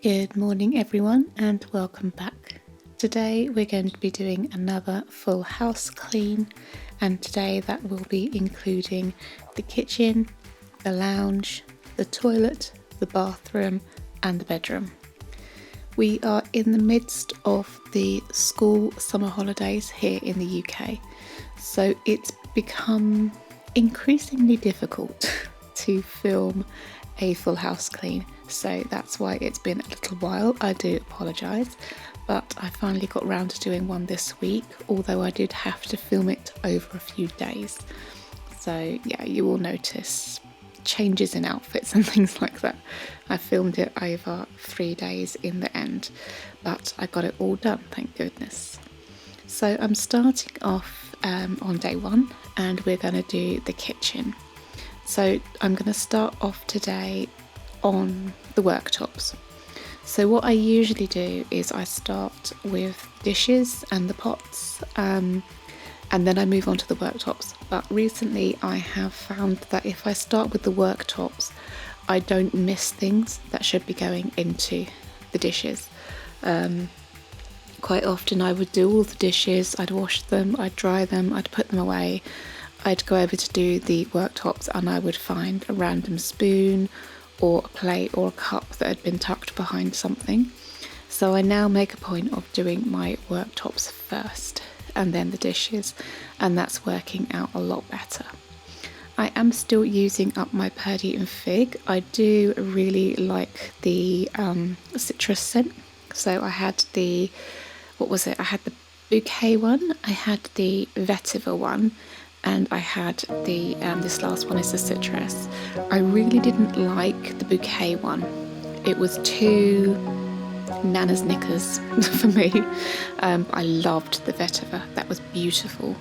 Good morning everyone and welcome back. Today we're going to be doing another full house clean, and today that will be including the kitchen, the lounge, the toilet, the bathroom and the bedroom. We are in the midst of the school summer holidays here in the UK, so it's become increasingly difficult to film a full house clean, so that's why it's been a little while. I do apologise, but I finally got round to doing one this week, although I did have to film it over a few days. So yeah, you will notice changes in outfits and things like that. I filmed it over 3 days in the end, but I got it all done, thank goodness. So I'm starting off on day one, and we're going to do the kitchen. So I'm going to start off today on the worktops. So what I usually do is I start with dishes and the pots, and then I move on to the worktops. But recently I have found that if I start with the worktops, I don't miss things that should be going into the dishes. Quite often I would do all the dishes, I'd wash them, I'd dry them, I'd put them away. I'd go over to do the worktops and I would find a random spoon or a plate or a cup that had been tucked behind something. So I now make a point of doing my worktops first and then the dishes, and that's working out a lot better. I am still using up my Purdy and Fig. I do really like the citrus scent. So I had the, I had the bouquet one, I had the vetiver one, and I had the this last one is the citrus. I really didn't like the bouquet one. It was too Nana's knickers for me. I loved the vetiver, that was beautiful,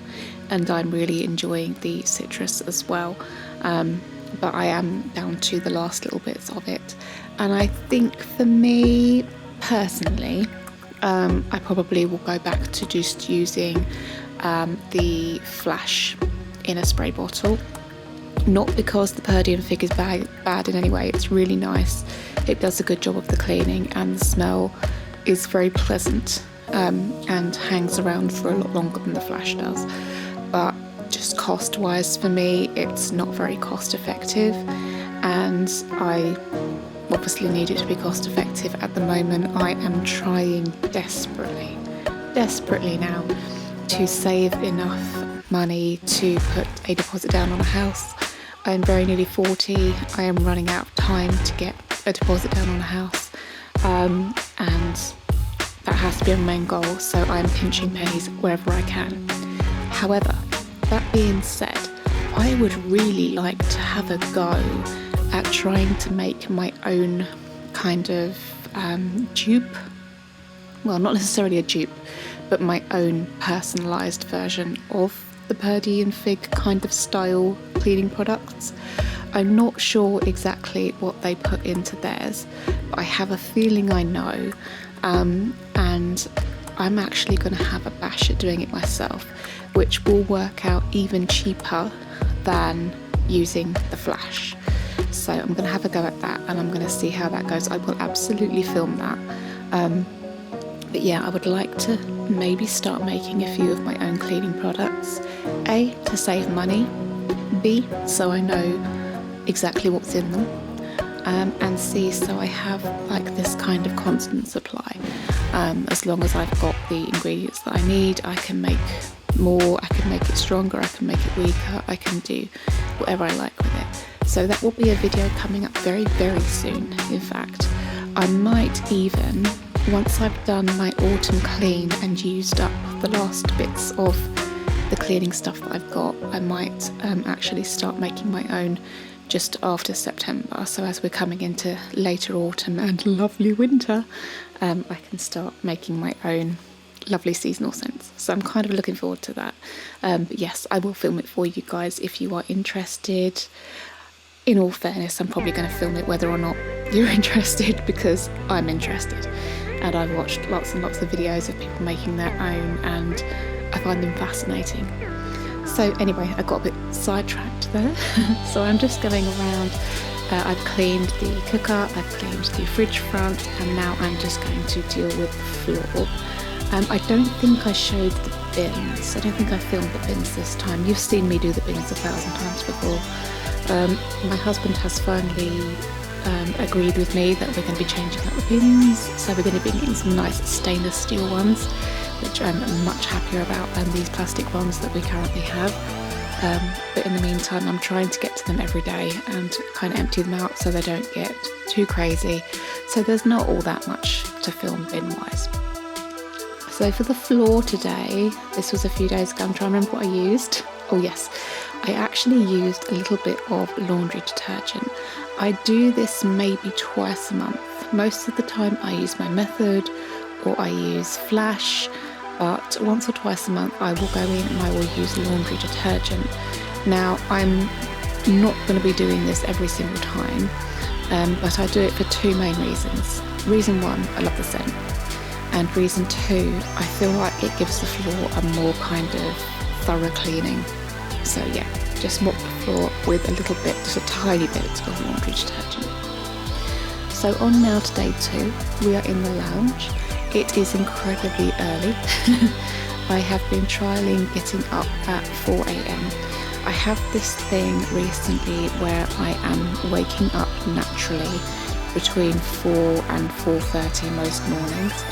and I'm really enjoying the citrus as well. But I am down to the last little bits of it, and I think for me personally, I probably will go back to just using the Flash in a spray bottle. Not because the Purdy and Fig is bad in any way, it's really nice. It does a good job of the cleaning and the smell is very pleasant, and hangs around for a lot longer than the Flash does. But just cost wise for me, it's not very cost effective, and I obviously need it to be cost effective at the moment. I am trying desperately now to save enough money to put a deposit down on a house. I am very nearly 40. I am running out of time to get a deposit down on a house, and that has to be my main goal, so I am pinching pennies wherever I can. However, that being said, I would really like to have a go at trying to make my own kind of dupe. Well, not necessarily a dupe, but my own personalised version of the Purdy and Fig kind of style cleaning products. I'm not sure exactly what they put into theirs, but I have a feeling I know, and I'm actually going to have a bash at doing it myself, which will work out even cheaper than using the Flash. So I'm going to have a go at that, and I'm going to see how that goes. I will absolutely film that. But yeah, I would like to maybe start making a few of my own cleaning products. A, to save money. B, so I know exactly what's in them. And C, so I have like this kind of constant supply. As long as I've got the ingredients that I need, I can make more, I can make it stronger, I can make it weaker, I can do whatever I like with it. So that will be a video coming up very, very soon. In fact, I might even, once I've done my autumn clean and used up the last bits of the cleaning stuff that I've got, I might actually start making my own just after September. So as we're coming into later autumn and lovely winter, I can start making my own lovely seasonal scents. So I'm kind of looking forward to that. But yes, I will film it for you guys if you are interested. In all fairness, I'm probably going to film it whether or not you're interested, because I'm interested. And I've watched lots and lots of videos of people making their own, and I find them fascinating. So anyway, I got a bit sidetracked there. So I'm just going around. I've cleaned the cooker, I've cleaned the fridge front, and now I'm just going to deal with the floor. I don't think I showed the bins. I don't think I filmed the bins this time. You've seen me do the bins 1,000 times before. My husband has finally agreed with me that we're going to be changing out the bins. So we're going to be getting some nice stainless steel ones, which I'm much happier about than these plastic ones that we currently have. But in the meantime, I'm trying to get to them every day and kind of empty them out so they don't get too crazy. So there's not all that much to film bin-wise. So for the floor today, this was a few days ago, I'm trying to remember what I used. Oh yes, I actually used a little bit of laundry detergent. I do this maybe twice a month. Most of the time I use my Method or I use Flash, but once or twice a month I will go in and I will use laundry detergent. Now I'm not going to be doing this every single time, but I do it for two main reasons. Reason one, I love the scent. And reason two, I feel like it gives the floor a more kind of thorough cleaning. So yeah, just mop the floor with a little bit, just a tiny bit of laundry detergent. So on now to day 2, we are in the lounge. It is incredibly early. I have been trialling getting up at 4 a.m. I have this thing recently where I am waking up naturally between 4 and 4:30 most mornings.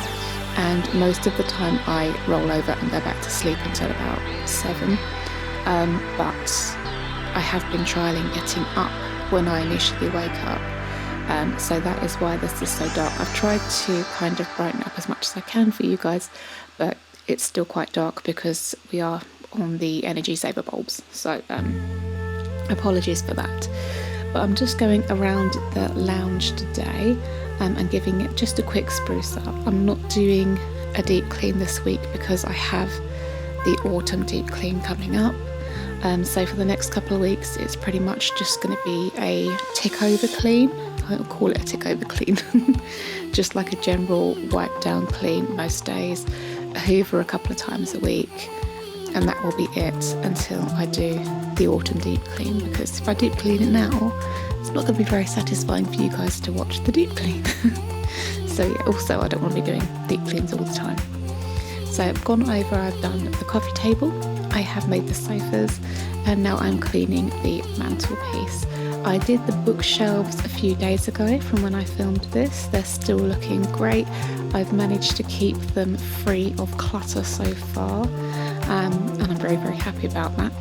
And most of the time I roll over and go back to sleep until about 7. But I have been trialling getting up when I initially wake up. So that is why this is so dark. I've tried to kind of brighten up as much as I can for you guys, but it's still quite dark because we are on the energy saver bulbs. So apologies for that. But I'm just going around the lounge today and giving it just a quick spruce up. I'm not doing a deep clean this week because I have the autumn deep clean coming up. So for the next couple of weeks it's pretty much just going to be a tick over clean. I'll call it a tick over clean. Just like a general wipe down clean most days, a hoover a couple of times a week, and that will be it until I do the autumn deep clean, because if I deep clean it now, it's not going to be very satisfying for you guys to watch the deep clean. So yeah, also I don't want to be doing deep cleans all the time. So I've gone over, I've done the coffee table, I have made the sofas, and now I'm cleaning the mantelpiece. I did the bookshelves a few days ago from when I filmed this. They're still looking great. I've managed to keep them free of clutter so far, and I'm very, very happy about that.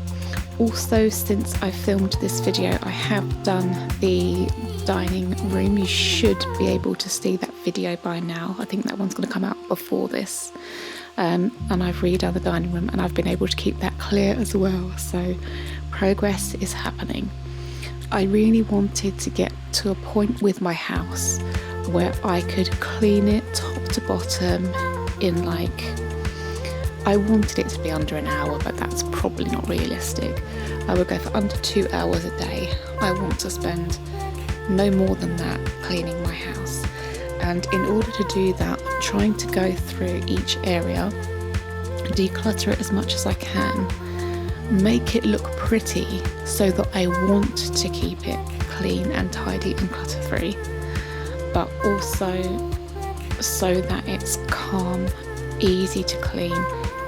Also, since I filmed this video, I have done the dining room. You should be able to see that video by now. I think that one's going to come out before this. And I've redone the dining room and I've been able to keep that clear as well. So progress is happening. I really wanted to get to a point with my house where I could clean it top to bottom in I wanted it to be under an hour, but that's probably not realistic. I would go for under 2 hours a day. I want to spend no more than that cleaning my house. And in order to do that, I'm trying to go through each area, declutter it as much as I can, make it look pretty so that I want to keep it clean and tidy and clutter-free, but also so that it's calm, easy to clean,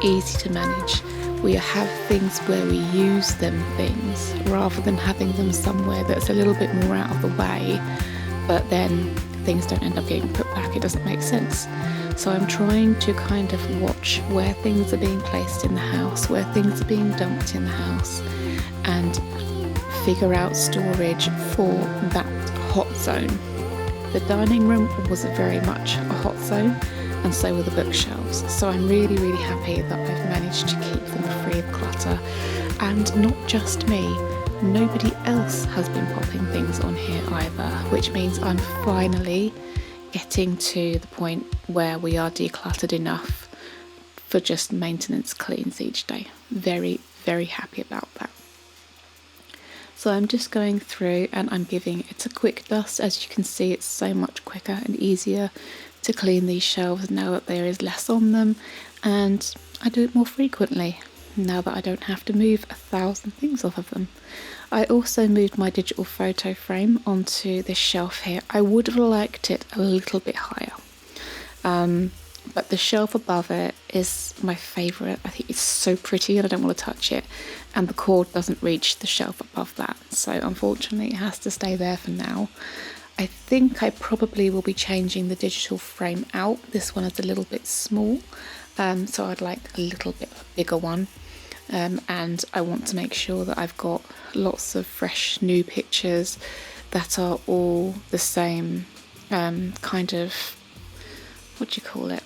easy to manage. We have things where we use them things rather than having them somewhere that's a little bit more out of the way, but then things don't end up getting put back. It doesn't make sense. So I'm trying to kind of watch where things are being placed in the house, where things are being dumped in the house, and figure out storage for that hot zone. The dining room was very much a hot zone, and so were the bookshelves. So I'm really, really happy that I've managed to keep them free of clutter. And not just me, nobody else has been popping things on here either, which means I'm finally getting to the point where we are decluttered enough for just maintenance cleans each day. Very, very happy about that. So I'm just going through and I'm giving it a quick dust. As you can see, it's so much quicker and easier to clean these shelves now that there is less on them, and I do it more frequently. now that I don't have to move 1,000 things off of them. I also moved my digital photo frame onto this shelf here. I would have liked it a little bit higher, but the shelf above it is my favourite. I think it's so pretty and I don't want to touch it, and the cord doesn't reach the shelf above that, so unfortunately it has to stay there for now. I think I probably will be changing the digital frame out. This one is a little bit small, so I'd like a little bit bigger one. And I want to make sure that I've got lots of fresh new pictures that are all the same kind of, what do you call it,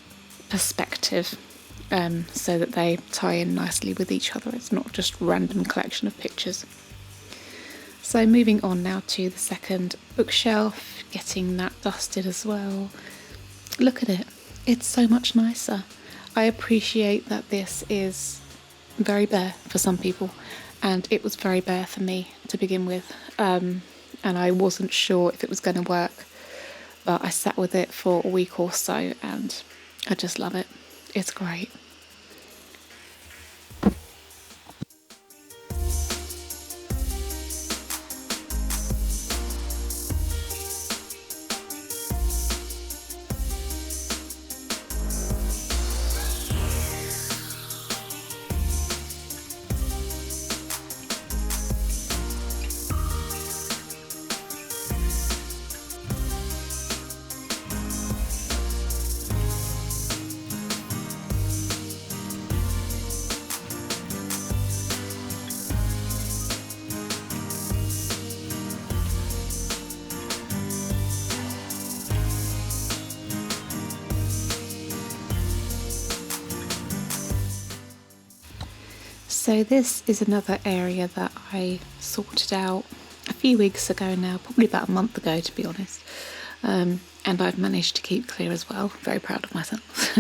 perspective, so that they tie in nicely with each other. It's not just a random collection of pictures. So moving on now to the second bookshelf, getting that dusted as well. Look at it, it's so much nicer. I appreciate that this is very bare for some people, and it was very bare for me to begin with, and I wasn't sure if it was going to work, but I sat with it for a week or so and I just love it. It's great. So this is another area that I sorted out a few weeks ago now, probably about a month ago to be honest, and I've managed to keep clear as well. Very proud of myself.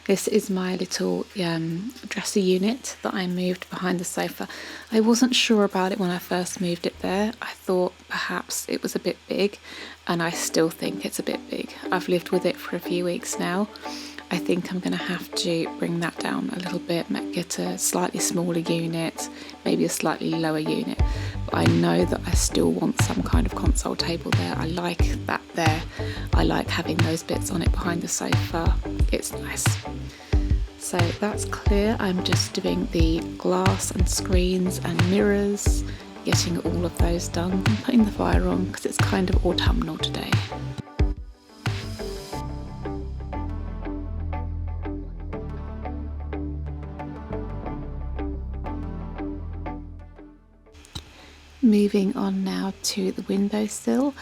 This is my little dresser unit that I moved behind the sofa. I wasn't sure about it when I first moved it there. I thought perhaps it was a bit big, and I still think it's a bit big. I've lived with it for a few weeks now. I think I'm going to have to bring that down a little bit, get a slightly smaller unit, maybe a slightly lower unit. But I know that I still want some kind of console table there. I like that there. I like having those bits on it behind the sofa. It's nice. So that's clear. I'm just doing the glass and screens and mirrors, getting all of those done and putting the fire on because it's kind of autumnal today. Moving on now to the windowsill,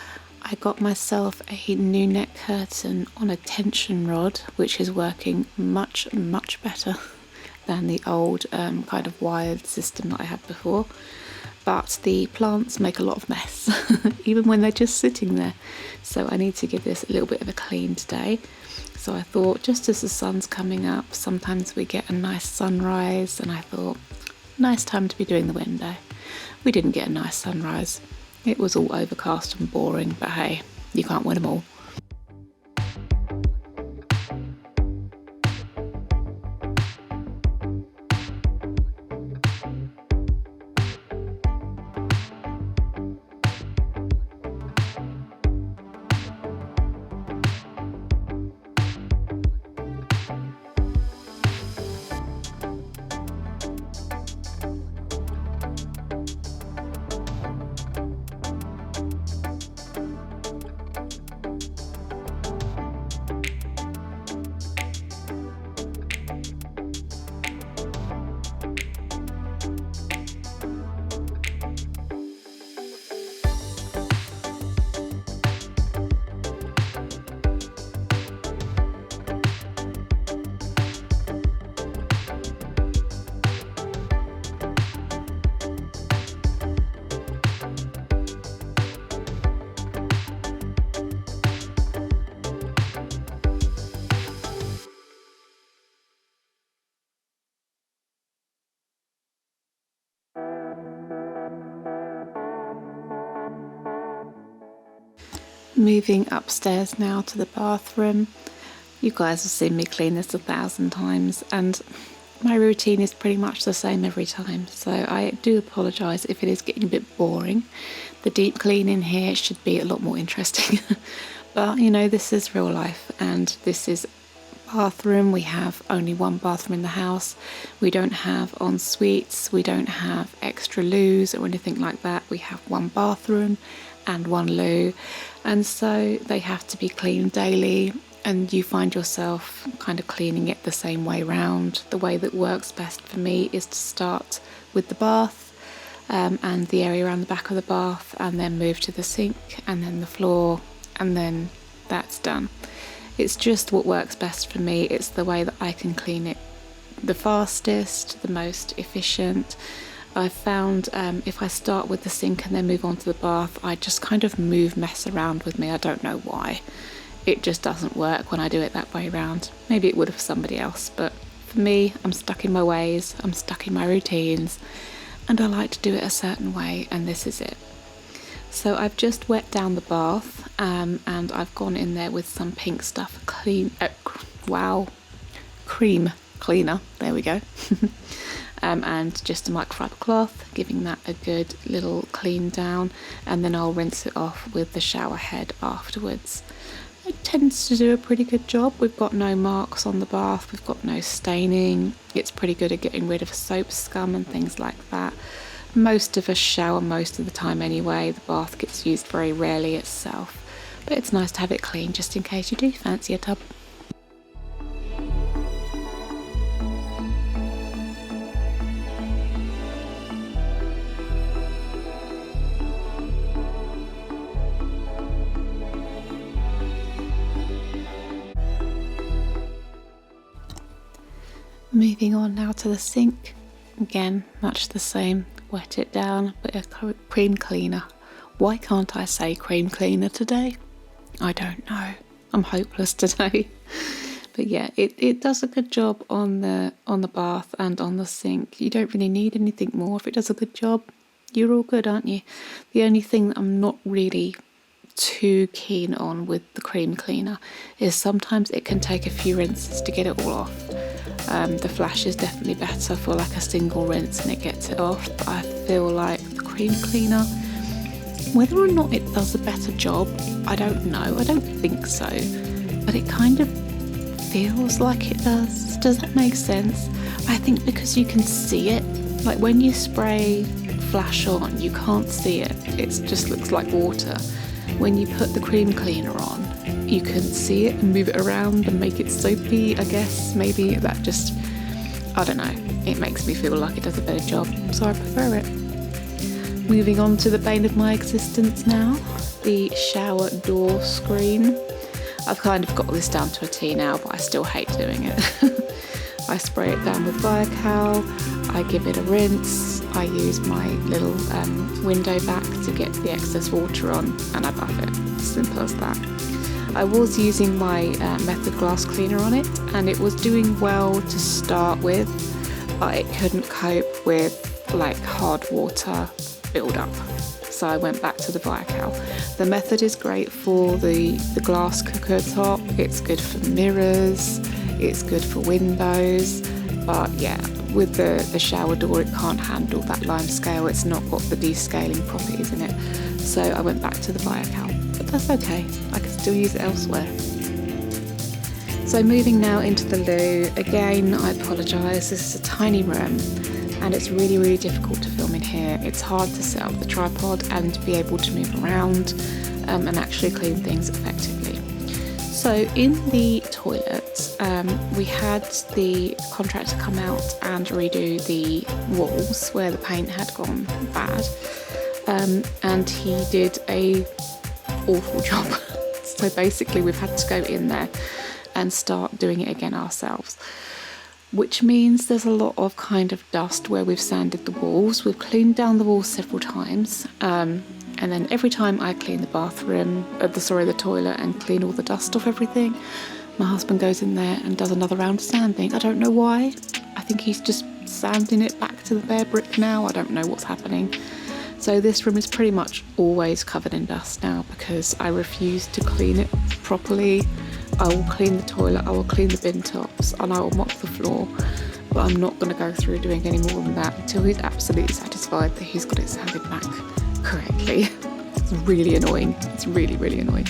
I got myself a new neck curtain on a tension rod, which is working much better than the old kind of wired system that I had before. But the plants make a lot of mess, even when they're just sitting there. So I need to give this a little bit of a clean today. So I thought, just as the sun's coming up, sometimes we get a nice sunrise, and I thought, nice time to be doing the window. We didn't get a nice sunrise. It was all overcast and boring, but hey, you can't win them all. Moving upstairs now to the bathroom. You guys have seen me clean this 1,000 times, and my routine is pretty much the same every time, so I do apologise if it is getting a bit boring. The deep cleaning here should be a lot more interesting. But you know, this is real life, and this is bathroom. We have only one bathroom in the house. We don't have en suites, we don't have extra loos or anything like that. We have one bathroom and one loo, and so they have to be cleaned daily, and you find yourself kind of cleaning it the same way round. The way that works best for me is to start with the bath and the area around the back of the bath, and then move to the sink and then the floor, and then that's done. It's just what works best for me. It's the way that I can clean it the fastest, the most efficient. I've found if I start with the sink and then move on to the bath, I just kind of mess around with me. I don't know why. It just doesn't work when I do it that way around. Maybe it would have for somebody else, but for me, I'm stuck in my ways, I'm stuck in my routines, and I like to do it a certain way, and this is it. So I've just wet down the bath, and I've gone in there with some pink stuff, cream cleaner, there we go. And just a microfiber cloth, giving that a good little clean down, and then I'll rinse it off with the shower head afterwards. It tends to do a pretty good job. We've got no marks on the bath, we've got no staining. It's pretty good at getting rid of soap scum and things like that. Most of us shower most of the time anyway. The bath gets used very rarely itself, but it's nice to have it clean just in case you do fancy a tub. Moving on now to the sink. Again, much the same. Wet it down, but a cream cleaner. Why can't I say cream cleaner today? I don't know. I'm hopeless today. But yeah, it does a good job on the bath and on the sink. You don't really need anything more. If it does a good job, you're all good, aren't you? The only thing that I'm not really too keen on with the cream cleaner is sometimes it can take a few rinses to get it all off. The Flash is definitely better for like a single rinse and it gets it off, but I feel like the cream cleaner, whether or not it does a better job, I don't know. I don't think so, but it kind of feels like it does. Does that make sense? I think because you can see it, like when you spray Flash on, you can't see it. It just looks like water. When you put the cream cleaner on, you can see it and move it around and make it soapy, I guess. Maybe that just, I don't know, it makes me feel like it does a better job, so I prefer it. Moving on to the bane of my existence now, the shower door screen. I've kind of got this down to a T now, but I still hate doing it. I spray it down with Viacal, I give it a rinse, I use my little window back to get the excess water on, and I buff it. Simple as that. I was using my Method glass cleaner on it, and it was doing well to start with, but it couldn't cope with like hard water build up. So I went back to the Viacal. The Method is great for the glass cooker top, it's good for mirrors, it's good for windows, but yeah, with the shower door it can't handle that lime scale, it's not got the descaling properties in it. So I went back to the Viacal, but that's okay, I can still use it elsewhere. So moving now into the loo, again I apologise, this is a tiny room and it's really, really difficult to film in here. It's hard to set up the tripod and be able to move around and actually clean things effectively. So in the toilet, we had the contractor come out and redo the walls where the paint had gone bad, and he did a awful job. So basically we've had to go in there and start doing it again ourselves, which means there's a lot of kind of dust where we've sanded the walls. We've cleaned down the walls several times, and then every time I clean the bathroom, the toilet, and clean all the dust off everything, my husband goes in there and does another round of sanding. I don't know why. I think he's just sanding it back to the bare brick now. I don't know what's happening. So this room is pretty much always covered in dust now because I refuse to clean it properly. I will clean the toilet, I will clean the bin tops, and I will mop the floor. but I'm not going to go through doing any more than that until he's absolutely satisfied that he's got it sanded back correctly. It's really annoying. It's really, really annoying.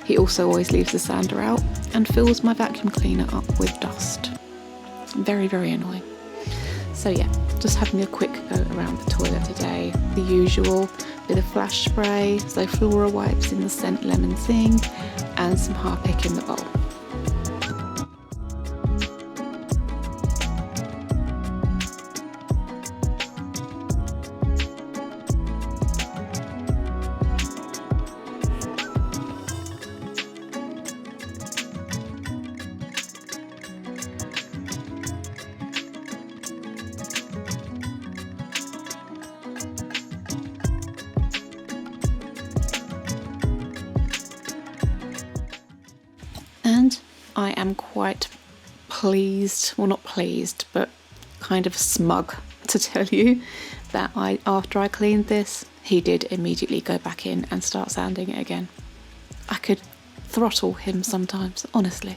He also always leaves the sander out and fills my vacuum cleaner up with dust. Very, very annoying. So yeah, just having a quick go around the toilet today. The usual, bit of flash spray, so Flora wipes in the scent lemon thing, and some Harpic in the bowl. And I am quite pleased, well not pleased, but kind of smug to tell you that after I cleaned this, he did immediately go back in and start sanding it again. I could throttle him sometimes, honestly.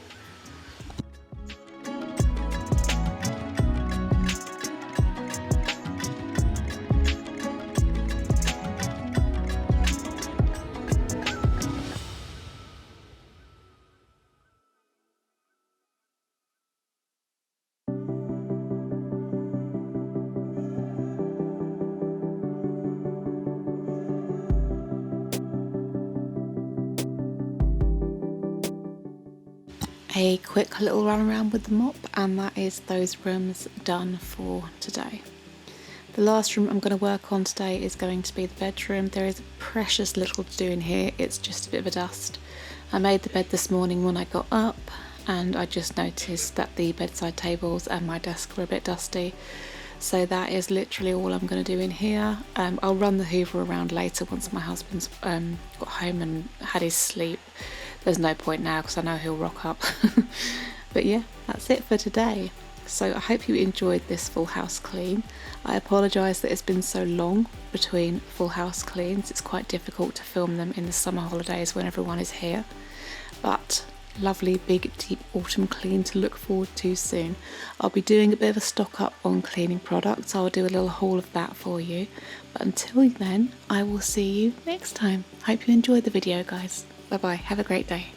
A quick little run around with the mop, and that is those rooms done for today. The last room I'm going to work on today is going to be the bedroom. There is precious little to do in here, it's just a bit of a dust. I made the bed this morning when I got up, and I just noticed that the bedside tables and my desk were a bit dusty. So that is literally all I'm going to do in here. I'll run the Hoover around later once my husband's got home and had his sleep. There's no point now because I know he'll rock up. But yeah, that's it for today. So I hope you enjoyed this full house clean. I apologise that it's been so long between full house cleans. It's quite difficult to film them in the summer holidays when everyone is here. But lovely big deep autumn clean to look forward to soon. I'll be doing a bit of a stock up on cleaning products. I'll do a little haul of that for you. But until then, I will see you next time. Hope you enjoyed the video, guys. Bye bye, have a great day.